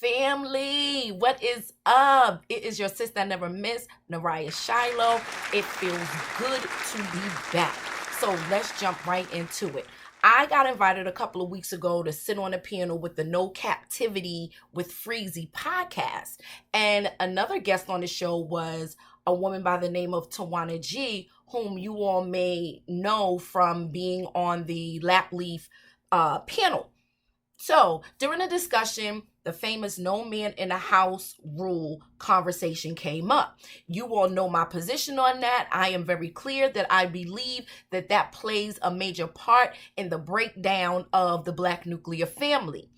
Family, what is up? It is your sister I never miss, Naraya Shiloh. It feels good to be back. So let's jump right into it. I got invited a couple of weeks ago to sit on a panel with the No Captivity with Freezy podcast. And another guest on the show was a woman by the name of Tawana G, whom you all may know from being on the Lap Leaf panel. So during the discussion, the famous no man in a house rule conversation came up. You all know my position on that. I am very clear that I believe that that plays a major part in the breakdown of the Black nuclear family.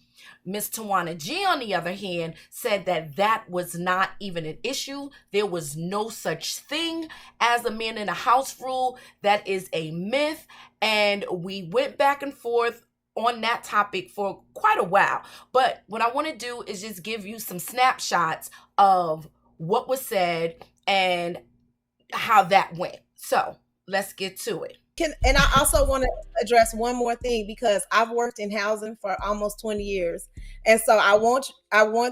Miss Tawana G, on the other hand, said that that was not even an issue. There was no such thing as a man in a house rule. That is a myth. And we went back and forth on that topic for quite a while. But what I want to do is just give you some snapshots of what was said and how that went. So let's get to it. And I also want to address one more thing, because I've worked in housing for almost 20 years. And so I want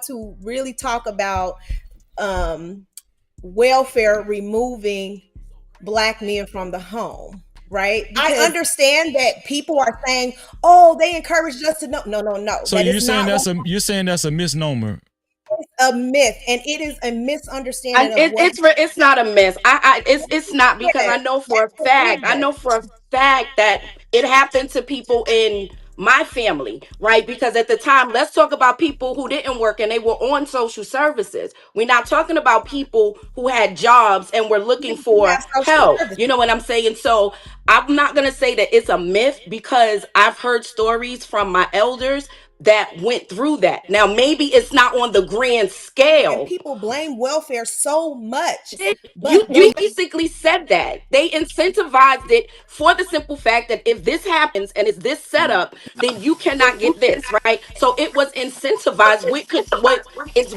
to really talk about welfare removing Black men from the home. Right. Because I understand that people are saying, "Oh, they encouraged us to know." No. So you're saying that's a misnomer. It's a myth, and it is a misunderstanding. It's not a myth. It's not, because I know for a fact. I know for a fact that it happened to people in my family, right? Because at the time, let's talk about people who didn't work and they were on social services. We're not talking about people who had jobs and were looking for help. You know what I'm saying? So I'm not going to say that it's a myth, because I've heard stories from my elders that went through that. Now, maybe it's not on the grand scale. And people blame welfare so much. You basically said that. They incentivized it for the simple fact that if this happens and it's this setup, then you cannot get this, right? So it was incentivized,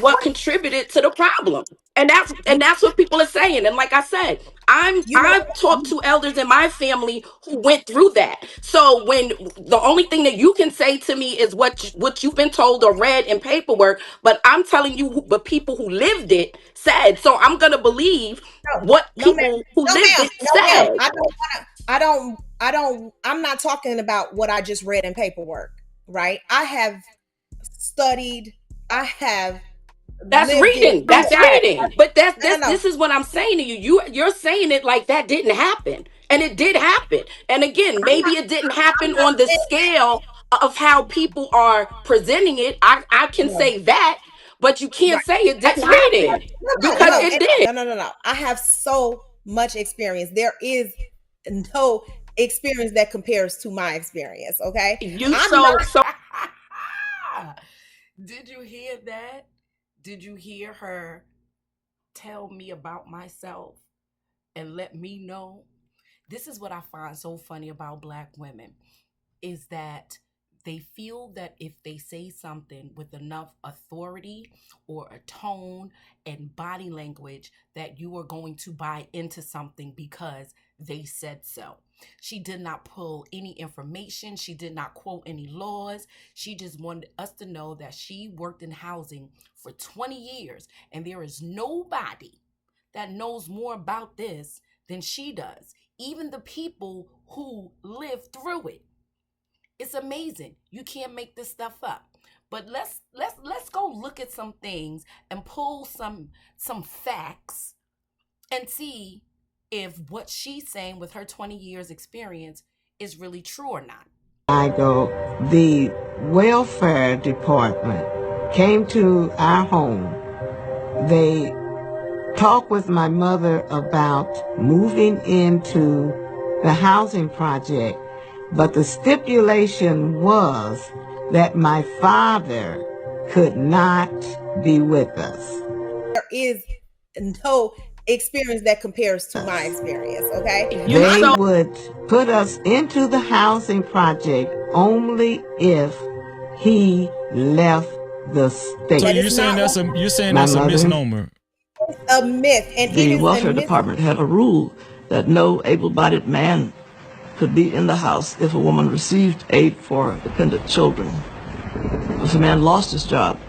what contributed to the problem. And that's what people are saying. And like I said, I've talked to elders in my family who went through that. So when the only thing that you can say to me is what you've been told or read in paperwork, but I'm telling you the people who lived it said. So I'm gonna believe what people who lived it said. I'm not talking about what I just read in paperwork, right? I have studied. I have. That's reading. That's reading. But this is what I'm saying to you. You're saying it like that didn't happen. And it did happen. And again, maybe it didn't happen on the scale of how people are presenting it. I can say that, but you can't say it didn't happen, because it did. No. I have so much experience. There is no experience that compares to my experience. Okay. Did you hear that? Did you hear her tell me about myself and let me know? This is what I find so funny about Black women, is that they feel that if they say something with enough authority or a tone and body language, that you are going to buy into something because they said so. She did not pull any information. She did not quote any laws. She just wanted us to know that she worked in housing for 20 years. And there is nobody that knows more about this than she does. Even the people who live through it. It's amazing. You can't make this stuff up. But let's go look at some things and pull some facts and see if what she's saying with her 20 years experience is really true or not. The welfare department came to our home. They talked with my mother about moving into the housing project, but the stipulation was that my father could not be with us. There is no experience that compares to my experience, okay? They would put us into the housing project only if he left the state. So you're saying that's a misnomer. It's a myth. And the welfare department had a rule that no able-bodied man could be in the house if a woman received aid for dependent children. If a man lost his job,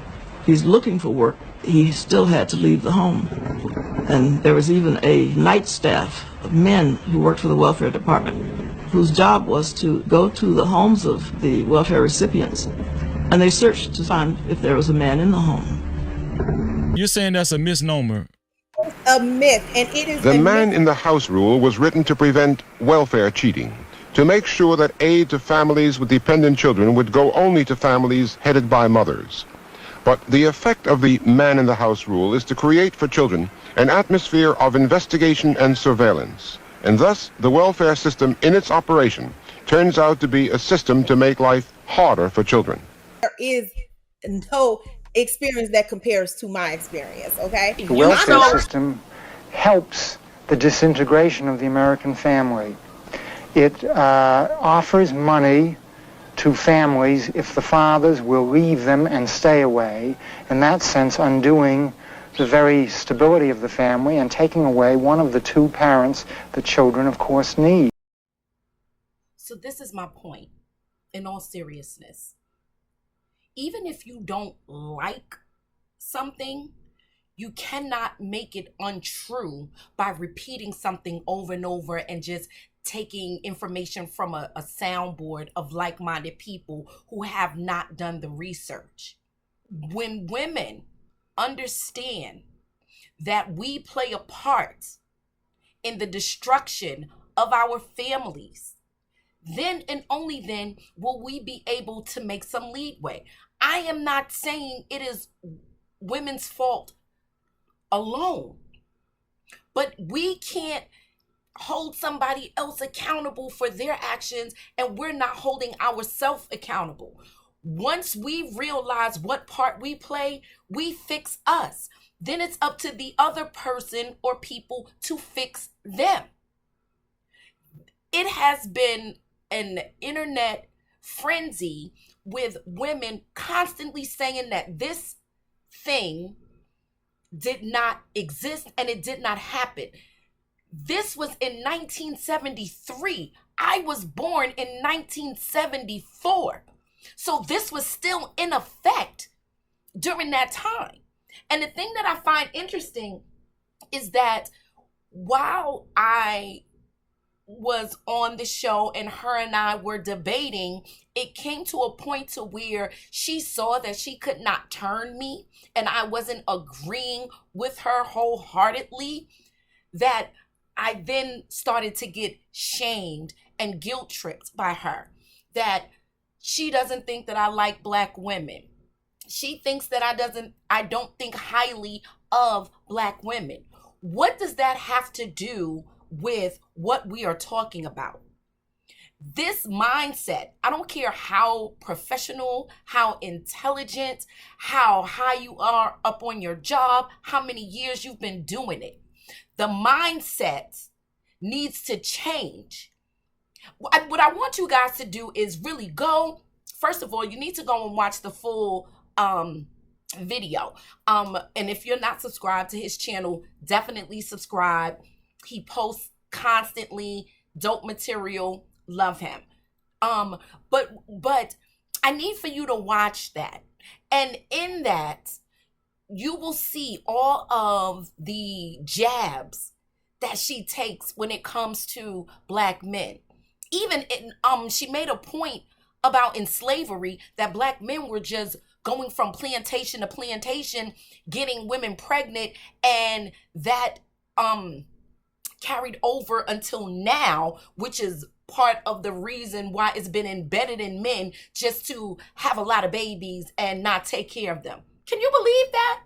he's looking for work, he still had to leave the home. And there was even a night staff of men who worked for the welfare department whose job was to go to the homes of the welfare recipients, and they searched to find if there was a man in the home. You're saying that's a misnomer. A myth, and it is The man in the house rule was written to prevent welfare cheating, to make sure that aid to families with dependent children would go only to families headed by mothers. But the effect of the man in the house rule is to create for children an atmosphere of investigation and surveillance. And thus, the welfare system in its operation turns out to be a system to make life harder for children. There is no experience that compares to my experience, okay? The welfare system helps the disintegration of the American family. It offers money to families if the fathers will leave them and stay away, in that sense undoing the very stability of the family and taking away one of the two parents the children, of course, need. So this is my point, in all seriousness. Even if you don't like something, you cannot make it untrue by repeating something over and over and just taking information from a soundboard of like-minded people who have not done the research. When women understand that we play a part in the destruction of our families, then and only then will we be able to make some leadway. I am not saying it is women's fault alone, but we can't hold somebody else accountable for their actions, and we're not holding ourselves accountable. Once we realize what part we play, we fix us. Then it's up to the other person or people to fix them. It has been an internet frenzy with women constantly saying that this thing did not exist and it did not happen. This was in 1973. I was born in 1974. So this was still in effect during that time. And the thing that I find interesting is that while I was on the show and her and I were debating, it came to a point to where she saw that she could not turn me and I wasn't agreeing with her wholeheartedly, that I then started to get shamed and guilt tripped by her, that she doesn't think that I like Black women. She thinks that I don't think highly of Black women. What does that have to do with what we are talking about? This mindset, I don't care how professional, how intelligent, how high you are up on your job, how many years you've been doing it. The mindset needs to change. What I want you guys to do is really go, first of all, you need to go and watch the full video. And if you're not subscribed to his channel, definitely subscribe. He posts constantly dope material. Love him. But I need for you to watch that. And in that, you will see all of the jabs that she takes when it comes to Black men. Even in, she made a point about in slavery that Black men were just going from plantation to plantation, getting women pregnant, and that carried over until now, which is part of the reason why it's been embedded in men just to have a lot of babies and not take care of them. Can you believe that?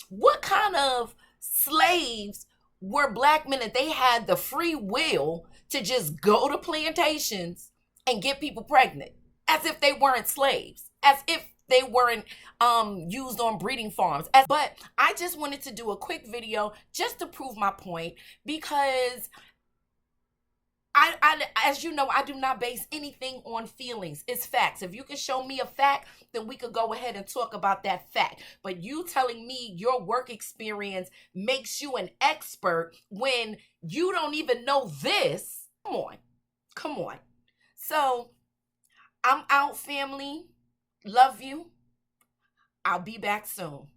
What kind of slaves were Black men that they had the free will to just go to plantations and get people pregnant as if they weren't slaves, as if they weren't used on breeding farms? But I just wanted to do a quick video just to prove my point, because I, as you know, I do not base anything on feelings. It's facts. If you can show me a fact, then we could go ahead and talk about that fact. But you telling me your work experience makes you an expert when you don't even know this. Come on. So I'm out, family. Love you. I'll be back soon.